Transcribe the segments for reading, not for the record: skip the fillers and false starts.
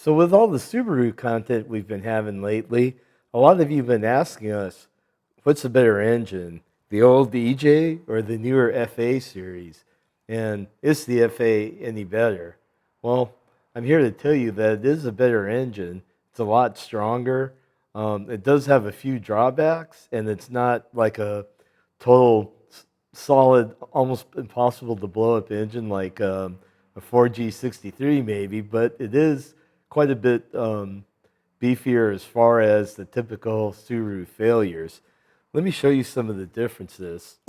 So with all the Subaru content we've been having lately, a lot of you have been asking us, what's the better engine, the old EJ or the newer FA series? And is the FA any better? Well, I'm here to tell you that it is a better engine. It's a lot stronger. It does have a few drawbacks, and it's not like a total solid, almost impossible to blow up engine like a 4G63 maybe, but it is quite a bit beefier as far as the typical Subaru failures. Let me show you some of the differences.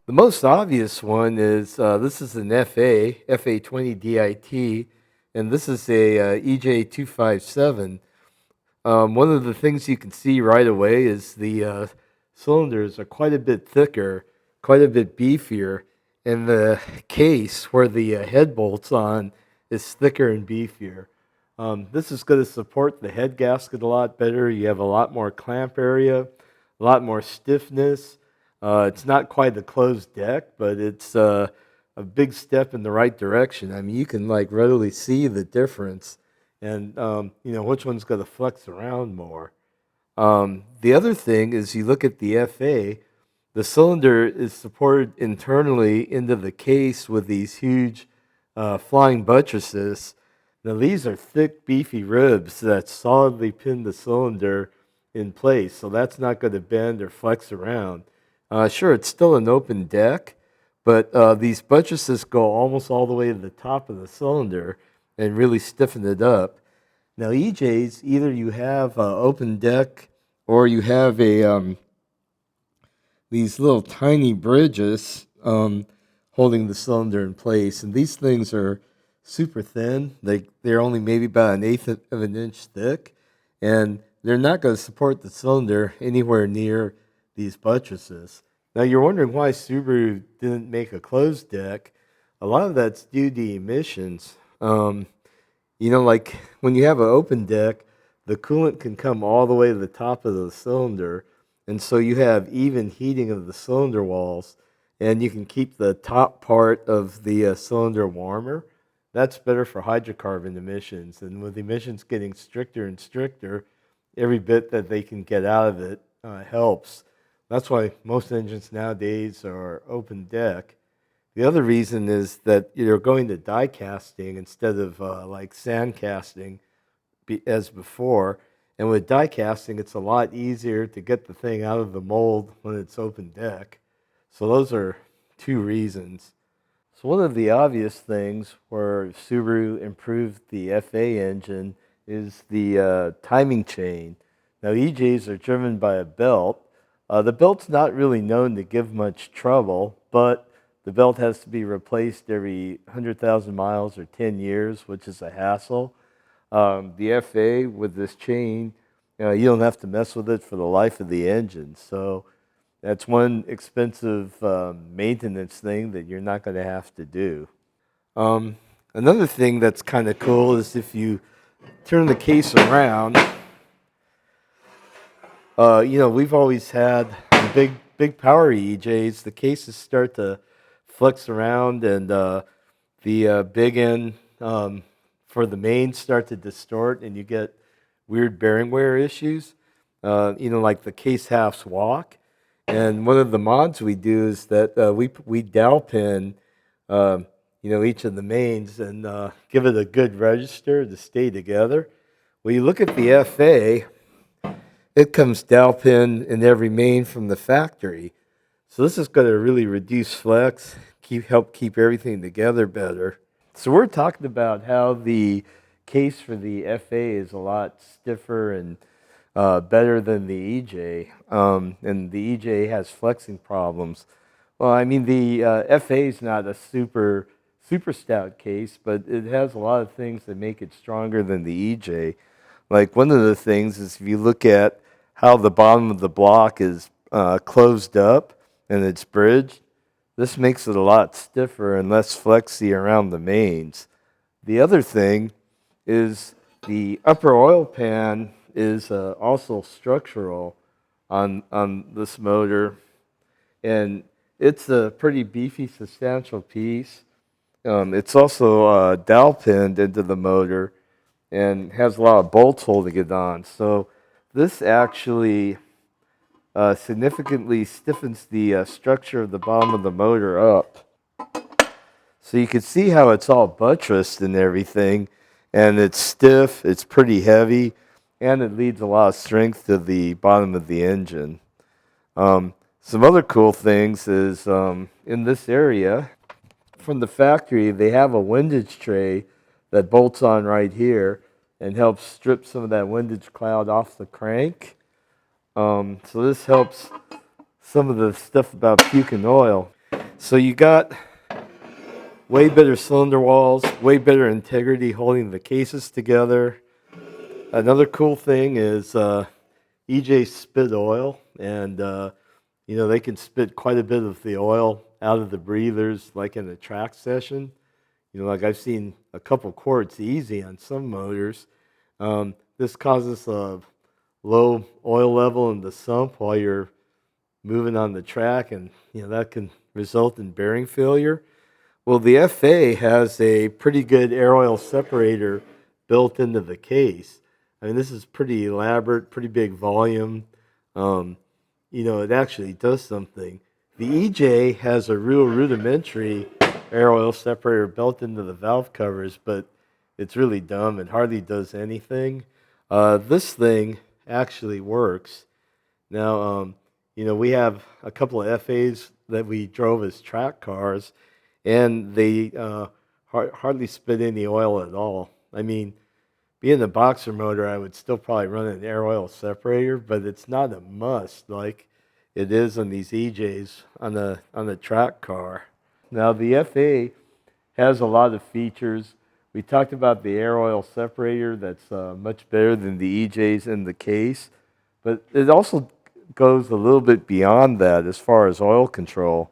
The most obvious one is this is an FA20 DIT, and this is a EJ257. One of the things you can see right away is the cylinders are quite a bit thicker, quite a bit beefier, and the case where the head bolts on is thicker and beefier. This is going to support the head gasket a lot better. You have a lot more clamp area, a lot more stiffness. It's not quite a closed deck, but it's a big step in the right direction. I mean, you can like readily see the difference, and which one's going to flex around more. The other thing is you look at the FA, the cylinder is supported internally into the case with these huge flying buttresses. Now these are thick, beefy ribs that solidly pin the cylinder in place, so that's not going to bend or flex around. Sure, it's still an open deck, but these buttresses go almost all the way to the top of the cylinder and really stiffen it up. Now EJs, either you have open deck or you have a these little tiny bridges holding the cylinder in place, and these things are super thin. They're only maybe about an eighth of an inch thick, and they're not going to support the cylinder anywhere near these buttresses. Now you're wondering why Subaru didn't make a closed deck. A lot of that's due to emissions. Like when you have an open deck, the coolant can come all the way to the top of the cylinder, and so you have even heating of the cylinder walls, and you can keep the top part of the cylinder warmer. That's better for hydrocarbon emissions, and with emissions getting stricter and stricter, every bit that they can get out of it helps. That's why most engines nowadays are open deck. The other reason is that you're going to die casting instead of like sand casting as before. And with die casting, it's a lot easier to get the thing out of the mold when it's open deck. So those are two reasons. So one of the obvious things where Subaru improved the FA engine is the timing chain. Now EJs are driven by a belt. The belt's not really known to give much trouble, but the belt has to be replaced every 100,000 miles or 10 years, which is a hassle. The FA with this chain, you don't have to mess with it for the life of the engine. So that's one expensive maintenance thing that you're not going to have to do. Another thing that's kind of cool is if you turn the case around, we've always had big power EJs. The cases start to flex around, and the big end for the mains start to distort, and you get weird bearing wear issues. Like the case halves walk. And one of the mods we do is that we dowel pin, each of the mains and give it a good register to stay together. When you look at the FA, it comes dowel pin in every main from the factory. So this is going to really reduce flex, help keep everything together better. So we're talking about how the case for the FA is a lot stiffer and better than the EJ, and the EJ has flexing problems. Well, I mean, the FA is not a super stout case, but it has a lot of things that make it stronger than the EJ. Like one of the things is if you look at how the bottom of the block is closed up and it's bridged, this makes it a lot stiffer and less flexy around the mains. The other thing is the upper oil pan is also structural on this motor, and it's a pretty beefy, substantial piece. It's also dowel pinned into the motor and has a lot of bolts holding it on. So this actually significantly stiffens the structure of the bottom of the motor up. So you can see how it's all buttressed and everything, and it's stiff, it's pretty heavy, and it leads a lot of strength to the bottom of the engine. Some other cool things is in this area, from the factory, they have a windage tray that bolts on right here and helps strip some of that windage cloud off the crank. So this helps some of the stuff about puking oil. So you got way better cylinder walls, way better integrity holding the cases together. Another cool thing is EJ spit oil, and they can spit quite a bit of the oil out of the breathers, like in a track session. Like I've seen a couple quarts easy on some motors. This causes a low oil level in the sump while you're moving on the track, and that can result in bearing failure. Well, the FA has a pretty good air oil separator built into the case. I mean, this is pretty elaborate, pretty big volume. Um, it actually does something. The EJ has a real rudimentary air oil separator built into the valve covers, but it's really dumb. It hardly does anything. This thing actually works. Now, we have a couple of FAs that we drove as track cars, and they hardly spit any oil at all. I mean, being a boxer motor, I would still probably run an air oil separator, but it's not a must like it is on these EJs on the track car. Now, the FA has a lot of features. We talked about the air oil separator that's much better than the EJs in the case, but it also goes a little bit beyond that as far as oil control.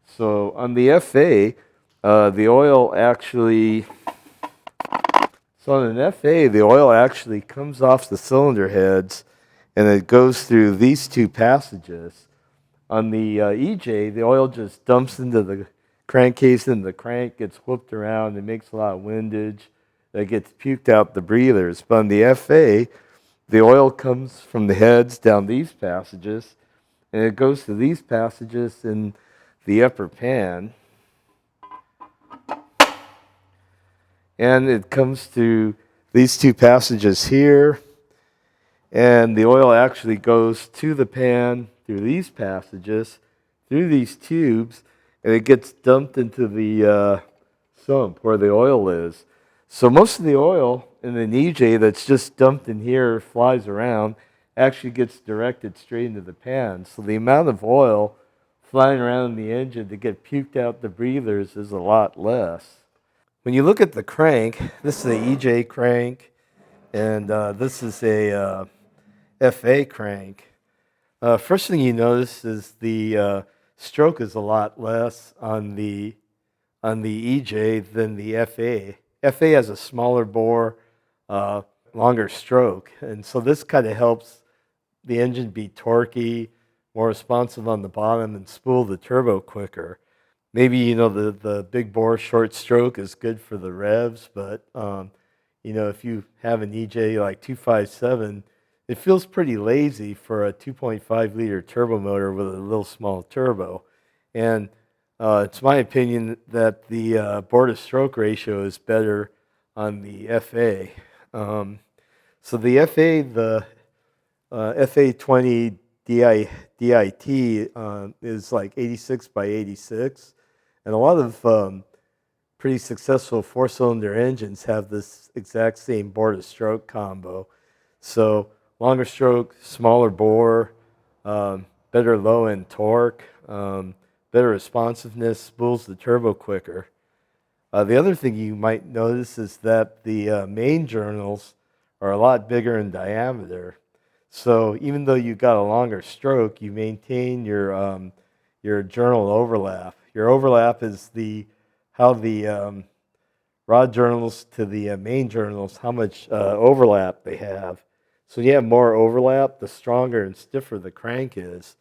So on the FA, the oil actually, so on an FA, the oil actually comes off the cylinder heads and it goes through these two passages. On the EJ, the oil just dumps into the crankcase and the crank gets whooped around and makes a lot of windage that gets puked out the breathers. But on the FA, the oil comes from the heads down these passages and it goes to these passages in the upper pan. And it comes to these two passages here, and the oil actually goes to the pan through these passages, through these tubes, and it gets dumped into the sump where the oil is. So most of the oil in an EJ that's just dumped in here, flies around, actually gets directed straight into the pan. So the amount of oil flying around in the engine to get puked out the breathers is a lot less. When you look at the crank, this is an EJ crank, and this is a FA crank. First thing you notice is the stroke is a lot less on the EJ than the FA. FA has a smaller bore, longer stroke, and so this kind of helps the engine be torquey, more responsive on the bottom, and spool the turbo quicker. Maybe the big bore short stroke is good for the revs, but if you have an EJ like 257, it feels pretty lazy for a 2.5 liter turbo motor with a little small turbo. And it's my opinion that the bore to stroke ratio is better on the FA. So the FA, the FA20 DIT is like 86 by 86. And a lot of pretty successful four-cylinder engines have this exact same bore-to-stroke combo. So longer stroke, smaller bore, better low-end torque, better responsiveness, spools the turbo quicker. The other thing you might notice is that the main journals are a lot bigger in diameter. So even though you've got a longer stroke, you maintain your journal overlap. Your overlap is how the rod journals to the main journals, how much overlap they have. So you have more overlap, the stronger and stiffer the crank is.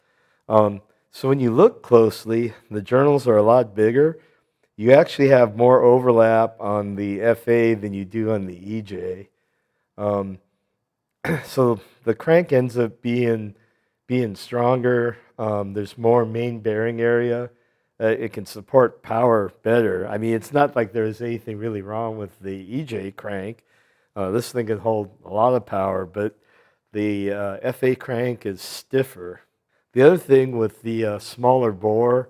So when you look closely, the journals are a lot bigger. you actually have more overlap on the FA than you do on the EJ. Um, so the crank ends up being stronger. There's more main bearing area. It can support power better. I mean, it's not like there's anything really wrong with the EJ crank. This thing can hold a lot of power, but the FA crank is stiffer. The other thing with the smaller bore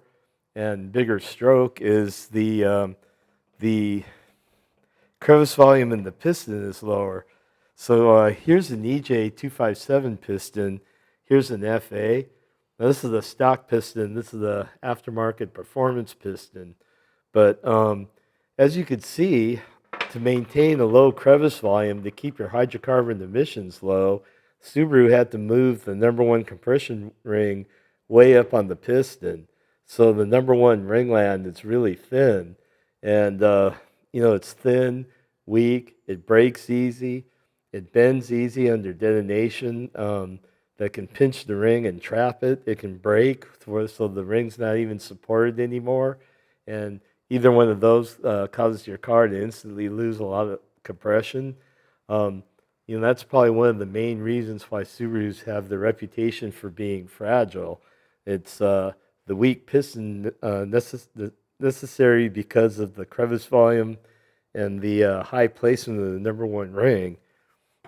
and bigger stroke is the crevice volume in the piston is lower. So here's an EJ257 piston. Here's an FA. Now this is a stock piston. This is the aftermarket performance piston. But as you can see, to maintain a low crevice volume to keep your hydrocarbon emissions low, Subaru had to move the number one compression ring way up on the piston. So the number one ringland is really thin. And, it's thin, weak, it breaks easy, it bends easy under detonation. That can pinch the ring and trap it. It can break so the ring's not even supported anymore. And either one of those causes your car to instantly lose a lot of compression. Um, that's probably one of the main reasons why Subarus have the reputation for being fragile. It's the weak piston necessary because of the crevice volume and the high placement of the number one ring.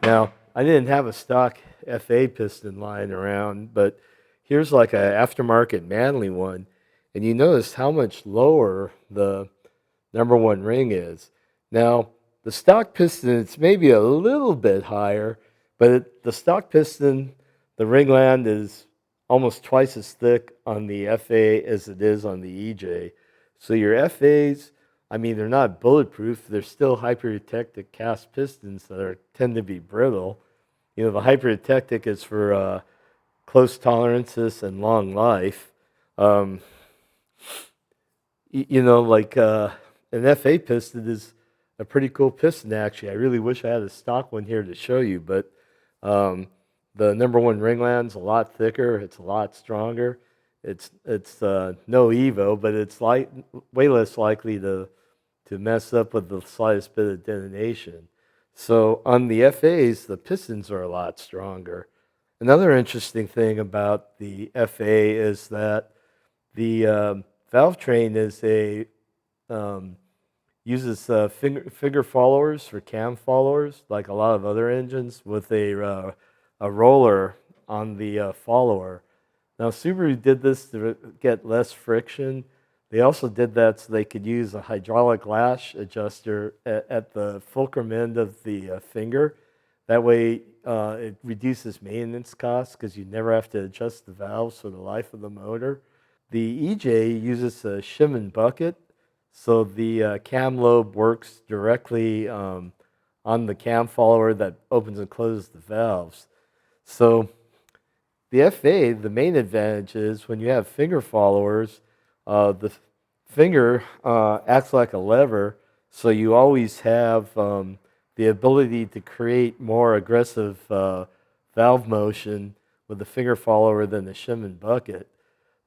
Now, I didn't have a stock FA piston lying around, but here's like an aftermarket Manley one, and you notice how much lower the number one ring is. Now, the stock piston, it's maybe a little bit higher, but the stock piston, the ringland is almost twice as thick on the FA as it is on the EJ. So your FAs, I mean, they're not bulletproof. They're still hypertectic cast pistons that tend to be brittle. The hypertectic is for close tolerances and long life. Um, like an FA piston is a pretty cool piston, actually. I really wish I had a stock one here to show you, but um, the number one ringland's a lot thicker. It's a lot stronger. It's no Evo, but it's way less likely to mess up with the slightest bit of detonation. So on the FAs, the pistons are a lot stronger. Another interesting thing about the FA is that the Valvetrain uses finger followers for cam followers, like a lot of other engines, with a roller on the follower. Now Subaru did this to get less friction. They also did that so they could use a hydraulic lash adjuster at the fulcrum end of the finger. That way it reduces maintenance costs because you never have to adjust the valves for the life of the motor. The EJ uses a shim and bucket, so the cam lobe works directly on the cam follower that opens and closes the valves. So the FA, the main advantage is when you have finger followers, the finger acts like a lever, so you always have the ability to create more aggressive valve motion with the finger follower than the shim and bucket.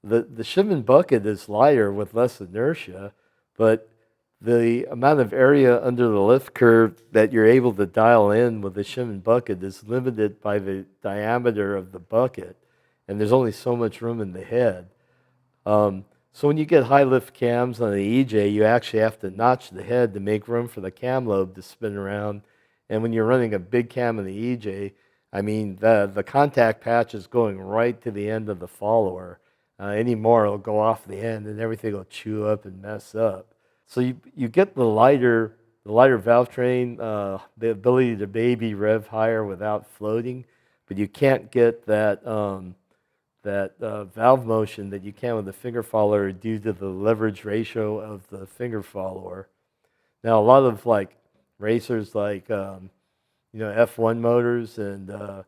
The shim and bucket is lighter with less inertia, but the amount of area under the lift curve that you're able to dial in with the shim and bucket is limited by the diameter of the bucket, and there's only so much room in the head. So when you get high lift cams on the EJ, you actually have to notch the head to make room for the cam lobe to spin around. And when you're running a big cam in the EJ, I mean, the contact patch is going right to the end of the follower. Any more, it'll go off the end and everything will chew up and mess up. So you get the lighter Valvetrain, the ability to maybe rev higher without floating, but you can't get that valve motion that you can with the finger follower due to the leverage ratio of the finger follower. Now, a lot of racers F1 motors and a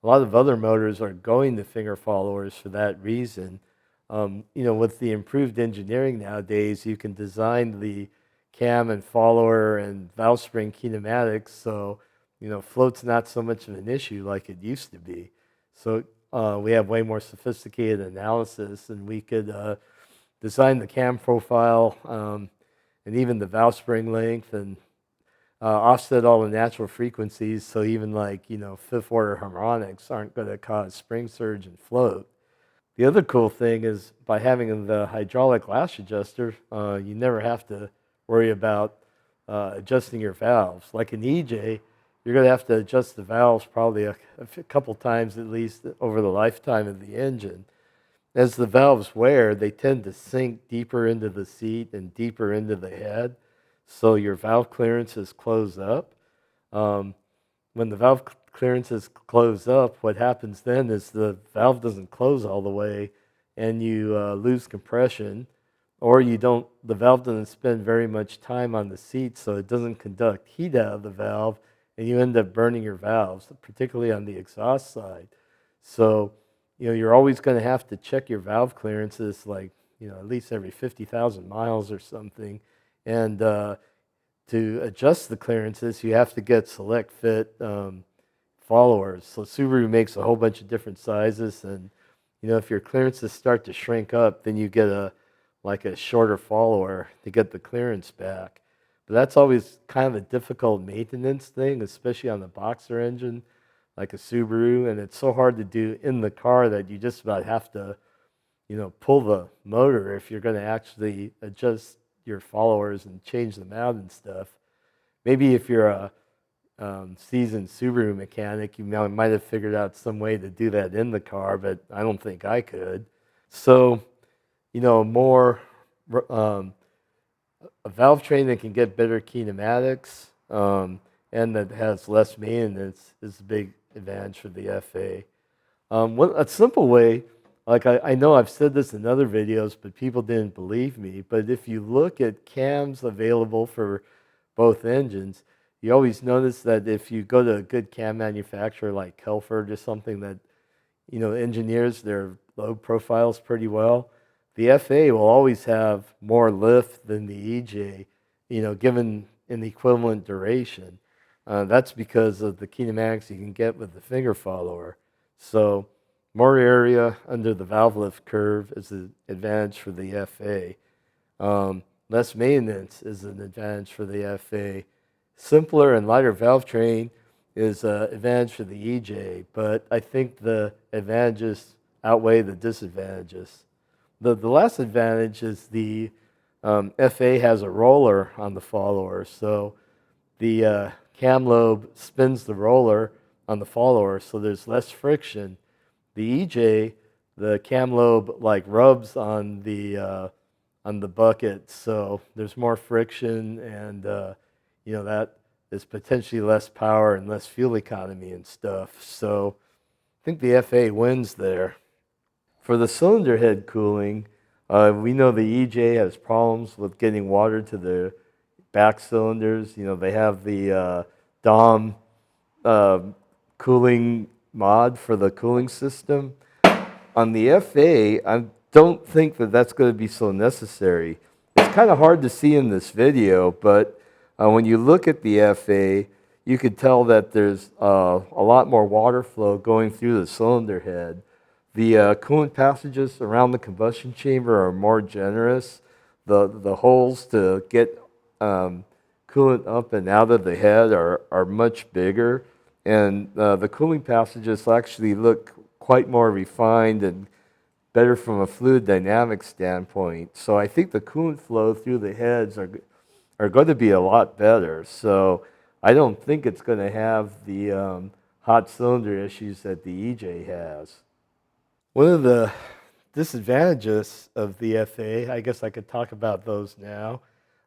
lot of other motors are going to finger followers for that reason. With the improved engineering nowadays, you can design the cam and follower and valve spring kinematics so float's not so much of an issue like it used to be. So we have way more sophisticated analysis, and we could design the cam profile and even the valve spring length, and offset all the natural frequencies, so even like, fifth order harmonics aren't going to cause spring surge and float. The other cool thing is by having the hydraulic lash adjuster, you never have to worry about adjusting your valves. Like an EJ, you're going to have to adjust the valves probably a couple times at least over the lifetime of the engine. As the valves wear, they tend to sink deeper into the seat and deeper into the head, so your valve clearances close up. Um, when the valve clearances close up, what happens then is the valve doesn't close all the way, and you lose compression, or the valve doesn't spend very much time on the seat, so it doesn't conduct heat out of the valve, and you end up burning your valves, particularly on the exhaust side. So, you're always going to have to check your valve clearances, like, at least every 50,000 miles or something, and to adjust the clearances, you have to get select fit followers. So Subaru makes a whole bunch of different sizes, and if your clearances start to shrink up, then you get a shorter follower to get the clearance back. But that's always kind of a difficult maintenance thing, especially on the boxer engine like a Subaru, and it's so hard to do in the car that you just about have to pull the motor if you're going to actually adjust your followers and change them out and stuff. Maybe if you're a seasoned Subaru mechanic, you might have figured out some way to do that in the car, but I don't think I could. So, more um, a Valvetrain that can get better kinematics and that has less maintenance is a big advantage for the FA. A simple way, like I know I've said this in other videos, but people didn't believe me. But if you look at cams available for both engines, you always notice that if you go to a good cam manufacturer like Kelford or something that engineers their load profiles pretty well, the FA will always have more lift than the EJ, given an equivalent duration. That's because of the kinematics you can get with the finger follower. So more area under the valve lift curve is an advantage for the FA. Less maintenance is an advantage for the FA. Simpler and lighter valve train is an advantage for the EJ, but I think the advantages outweigh the disadvantages. The last advantage is the FA has a roller on the follower, so the cam lobe spins the roller on the follower, so there's less friction. The EJ, the cam lobe like rubs on the bucket, so there's more friction, and that is potentially less power and less fuel economy and stuff. So I think the FA wins there. For the cylinder head cooling, we know the EJ has problems with getting water to the back cylinders. They have the DOM cooling mod for the cooling system. On the FA, I don't think that that's going to be so necessary. It's kind of hard to see in this video, but when you look at the FA, you could tell that there's a lot more water flow going through the cylinder head. The coolant passages around the combustion chamber are more generous. The holes to get coolant up and out of the head are much bigger, and the cooling passages actually look quite more refined and better from a fluid dynamics standpoint. So I think the coolant flow through the heads are going to be a lot better. So I don't think it's going to have the hot cylinder issues that the EJ has. One of the disadvantages of the FA, I guess I could talk about those now.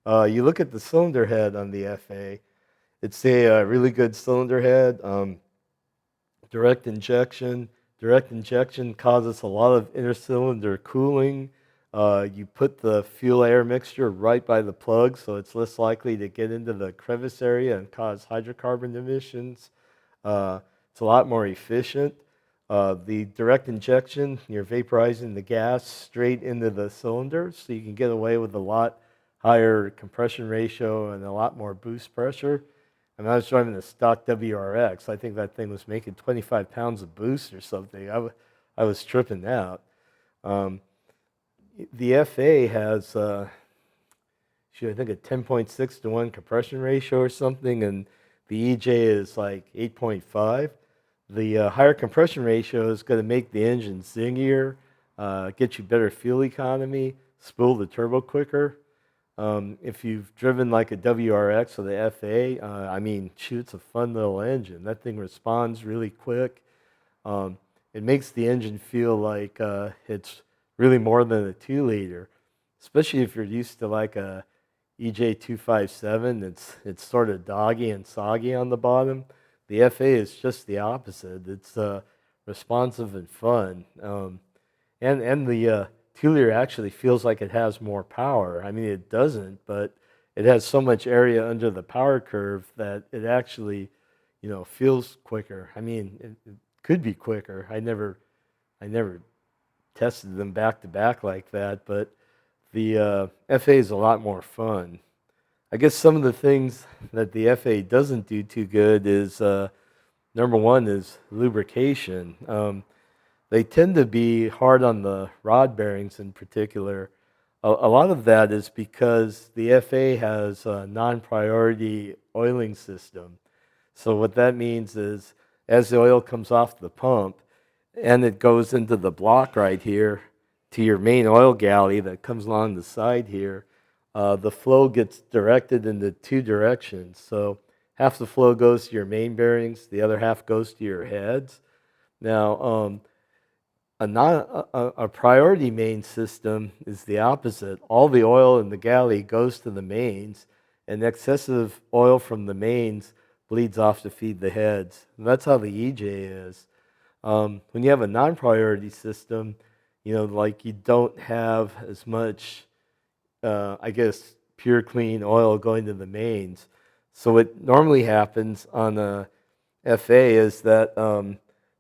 You look at the cylinder head on the FA, it's a really good cylinder head. Direct injection. Direct injection causes a lot of intercylinder cooling. You put the fuel-air mixture right by the plug, so it's less likely to get into the crevice area and cause hydrocarbon emissions. It's a lot more efficient. The direct injection, you're vaporizing the gas straight into the cylinder, so you can get away with a lot higher compression ratio and a lot more boost pressure. And I was driving a stock WRX. I think that thing was making 25 pounds of boost or something. I was tripping out. The FA has shoot, I think a 10.6 to 1 compression ratio or something, and the EJ is like 8.5. The higher compression ratio is going to make the engine zingier, get you better fuel economy, spool the turbo quicker. If you've driven like a WRX or the FA, I mean, shoot, it's a fun little engine. That thing responds really quick. Um, it makes the engine feel like it's really more than a 2 liter, especially if you're used to like a EJ257. It's sort of doggy and soggy on the bottom. The FA is just the opposite. It's responsive and fun. And the 2 liter actually feels like it has more power. I mean, it doesn't, but it has so much area under the power curve that it actually, feels quicker. I mean, it could be quicker. I never tested them back to back like that, but the FA is a lot more fun. I guess some of the things that the FA doesn't do too good is number one is lubrication. They tend to be hard on the rod bearings in particular. A lot of that is because the FA has a non-priority oiling system. So what that means is as the oil comes off the pump and it goes into the block right here to your main oil galley that comes along the side here, the flow gets directed into two directions. So half the flow goes to your main bearings, the other half goes to your heads. Now, a priority main system is the opposite. All the oil in the galley goes to the mains, and excessive oil from the mains bleeds off to feed the heads. And that's how the EJ is. When you have a non-priority system, like you don't have as much, I guess, pure clean oil going to the mains. So what normally happens on a FA is that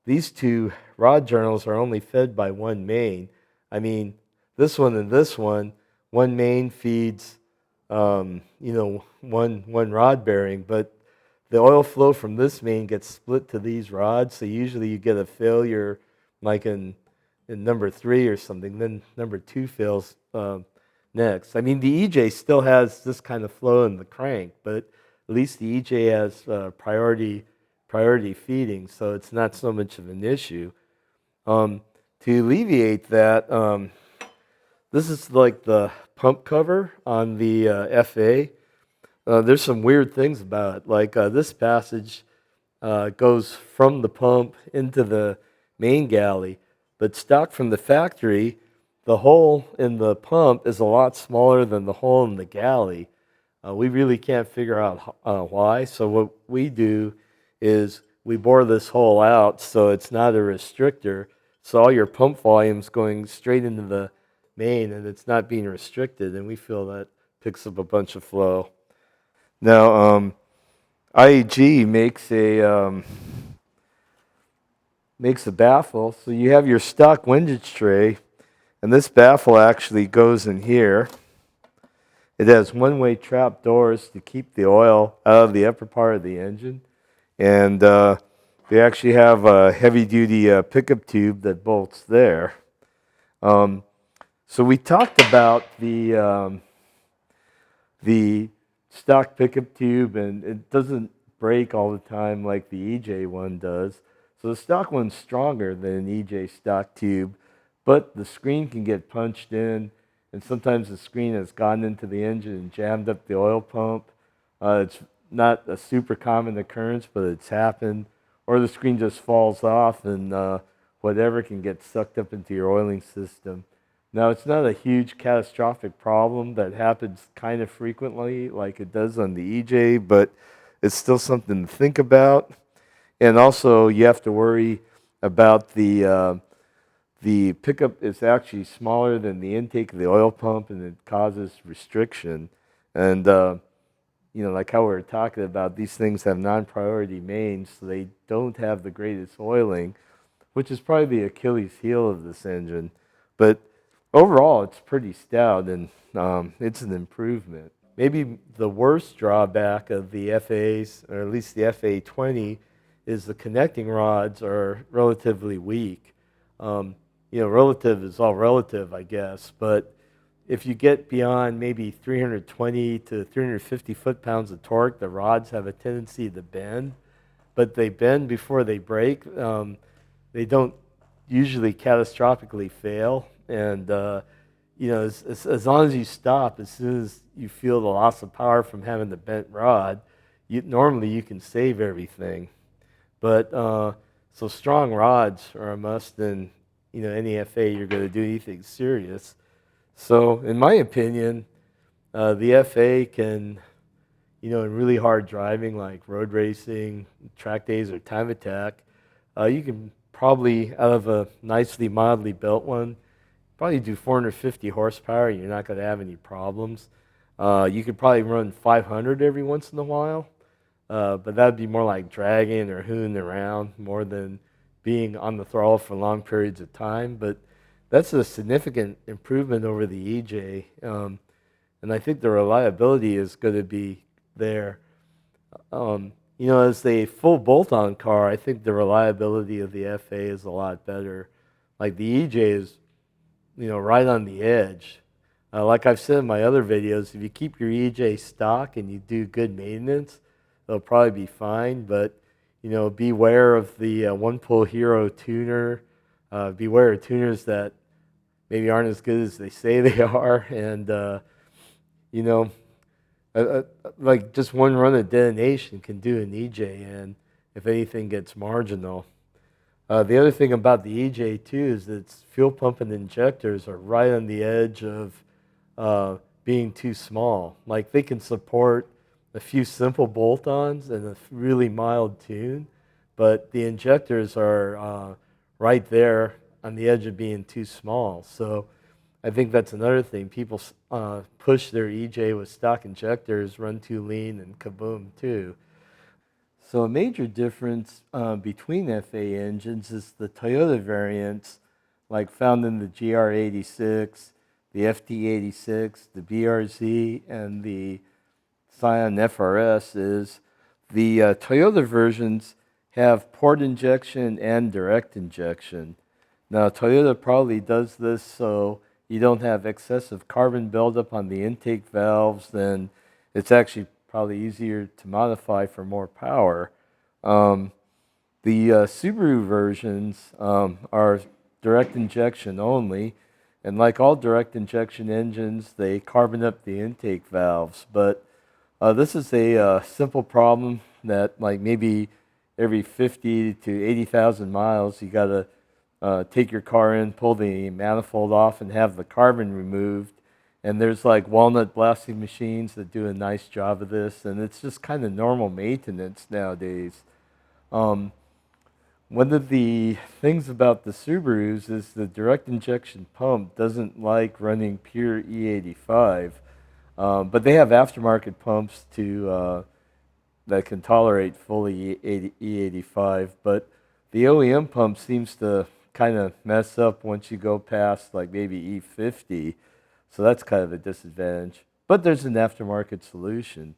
these two rod journals are only fed by one main. I mean, this one and this one main feeds, one rod bearing, but the oil flow from this main gets split to these rods. So usually you get a failure like in number 3 or something. Then number 2 fails next. I mean, the EJ still has this kind of flow in the crank, but at least the EJ has priority feeding, so it's not so much of an issue. To alleviate that, this is like the pump cover on the FA. There's some weird things about it. Like this passage goes from the pump into the main galley, but stock from the factory, the hole in the pump is a lot smaller than the hole in the galley. We really can't figure out why, so what we do is we bore this hole out so it's not a restrictor, so all your pump volume's going straight into the main and it's not being restricted, and we feel that picks up a bunch of flow. Now, IAG makes a baffle, so you have your stock windage tray, and this baffle actually goes in here. It has one-way trap doors to keep the oil out of the upper part of the engine. And they actually have a heavy-duty pickup tube that bolts there. So we talked about the stock pickup tube, and it doesn't break all the time like the EJ one does. So the stock one's stronger than an EJ stock tube, but the screen can get punched in, and sometimes the screen has gotten into the engine and jammed up the oil pump. It's not a super common occurrence, but it's happened. Or the screen just falls off and whatever can get sucked up into your oiling system. Now, it's not a huge catastrophic problem that happens kind of frequently like it does on the EJ, but it's still something to think about. And also, you have to worry about the pickup is actually smaller than the intake of the oil pump, and it causes restriction. And like how we were talking about, these things have non-priority mains, so they don't have the greatest oiling, which is probably the Achilles heel of this engine. But overall, it's pretty stout, and it's an improvement. Maybe the worst drawback of the FAs, or at least the FA20, is the connecting rods are relatively weak. Relative is all relative, I guess, but if you get beyond maybe 320 to 350 foot-pounds of torque, the rods have a tendency to bend, but they bend before they break. They don't usually catastrophically fail, and as long as you stop, as soon as you feel the loss of power from having the bent rod, normally you can save everything. But so strong rods are a must in any FA you're going to do anything serious. So in my opinion, the FA can, in really hard driving like road racing, track days, or time attack, you can probably, out of a nicely mildly built one, probably do 450 horsepower. You're not going to have any problems. You could probably run 500 every once in a while, but that would be more like dragging or hooning around more than being on the throttle for long periods of time. But that's a significant improvement over the EJ, and I think the reliability is going to be there. As a full bolt-on car, I think the reliability of the FA is a lot better. Like the EJ is, right on the edge. Like I've said in my other videos, if you keep your EJ stock and you do good maintenance, they'll probably be fine. But beware of the one-pull hero tuner. Beware of tuners that maybe aren't as good as they say they are, and you know, like just one run of detonation can do an EJ, and if anything gets marginal. The other thing about the EJ too is that its fuel pump and injectors are right on the edge of being too small. Like they can support a few simple bolt-ons and a really mild tune, but the injectors are right there on the edge of being too small. So I think that's another thing. People push their EJ with stock injectors, run too lean, and kaboom too. So a major difference between FA engines is the Toyota variants, like found in the GR86, the FT86, the BRZ, and the Scion FRS, is the Toyota versions have port injection and direct injection. Now, Toyota probably does this so you don't have excessive carbon buildup on the intake valves, then it's actually probably easier to modify for more power. The Subaru versions are direct injection only, and like all direct injection engines, they carbon up the intake valves. But this is a simple problem that, like, maybe every 50 to 80,000 miles, you got to take your car in, pull the manifold off, and have the carbon removed. And there's like walnut blasting machines that do a nice job of this, and it's just kind of normal maintenance nowadays. Um, One of the things about the Subarus is the direct injection pump doesn't like running pure E85, but they have aftermarket pumps that can tolerate fully E85. But the OEM pump seems to kind of mess up once you go past like maybe E50, so that's kind of a disadvantage. But there's an aftermarket solution.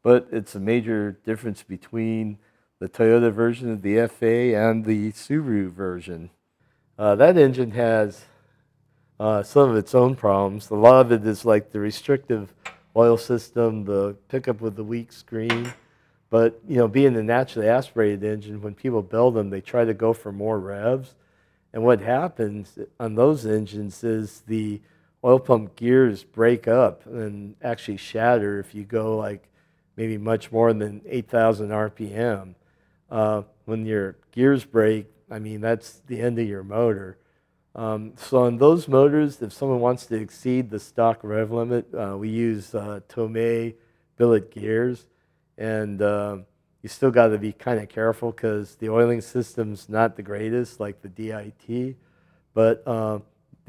But it's a major difference between the Toyota version of the FA and the Subaru version. That engine has some of its own problems. A lot of it is like the restrictive oil system, the pickup with the weak screen. But being a naturally aspirated engine, when people build them, they try to go for more revs. And what happens on those engines is the oil pump gears break up and actually shatter if you go like maybe much more than 8,000 RPM. When your gears break, I mean, that's the end of your motor. So on those motors, if someone wants to exceed the stock rev limit, we use Tomei billet gears. And you still got to be kind of careful because the oiling system's not the greatest, like the DIT. But the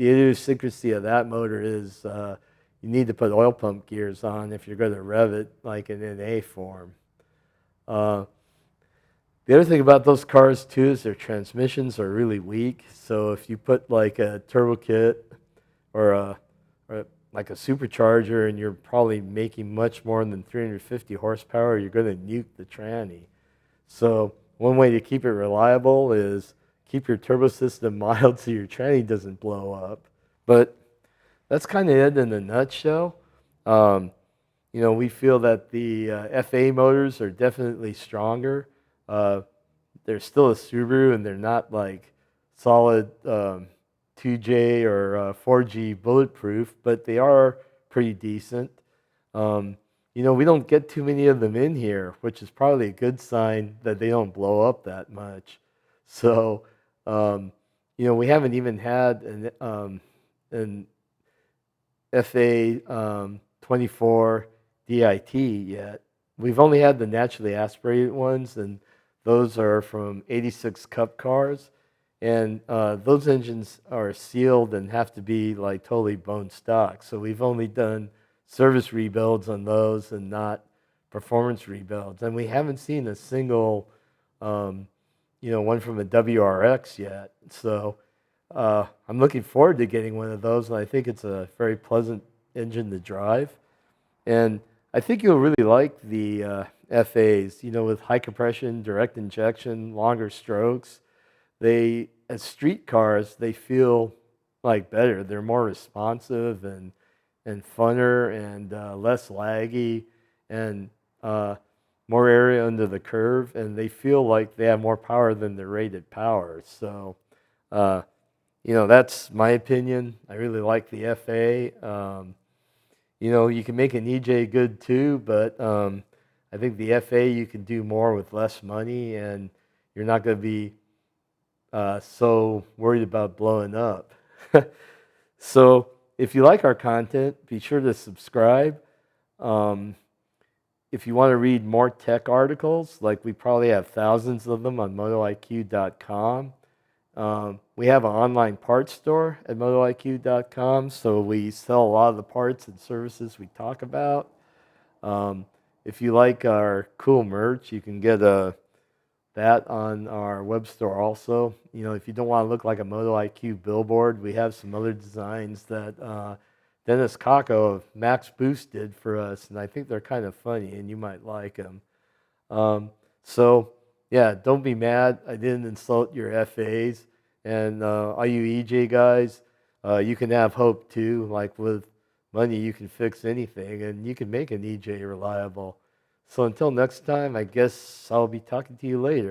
idiosyncrasy of that motor is you need to put oil pump gears on if you're going to rev it like in NA form. The other thing about those cars too is their transmissions are really weak. So if you put like a turbo kit or like a supercharger and you're probably making much more than 350 horsepower, you're going to nuke the tranny. So one way to keep it reliable is keep your turbo system mild so your tranny doesn't blow up. But that's kind of it in a nutshell. Um, we feel that the FA motors are definitely stronger. Uh, they're still a Subaru, and they're not like solid 2J or 4G bulletproof, but they are pretty decent. Um, we don't get too many of them in here, which is probably a good sign that they don't blow up that much. So, um, we haven't even had an FA 24 DIT yet. We've only had the naturally aspirated ones, and those are from 86 Cup cars. And those engines are sealed and have to be like totally bone stock. So we've only done service rebuilds on those and not performance rebuilds. And we haven't seen a single, um, one from a WRX yet. So I'm looking forward to getting one of those, and I think it's a very pleasant engine to drive. And I think you'll really like the FAs, with high compression, direct injection, longer strokes. They, as street cars, they feel like better. They're more responsive and funner and less laggy and uh, more area under the curve, and they feel like they have more power than their rated power. So, uh, that's my opinion. I really like the FA. You can make an EJ good too, but I think the FA you can do more with less money, and you're not going to be so worried about blowing up. So, if you like our content, be sure to subscribe. Um, if you want to read more tech articles, like we probably have thousands of them on MotoIQ.com. We have an online parts store at MotoIQ.com, so we sell a lot of the parts and services we talk about. Um, if you like our cool merch, you can get that on our web store also. If you don't want to look like a MotoIQ billboard, we have some other designs that Dennis Kako of Max Boost did for us, and I think they're kind of funny, and you might like them. So, yeah, don't be mad. I didn't insult your FAs. And all you EJ guys, you can have hope too. Like with money, you can fix anything, and you can make an EJ reliable. So until next time, I guess I'll be talking to you later.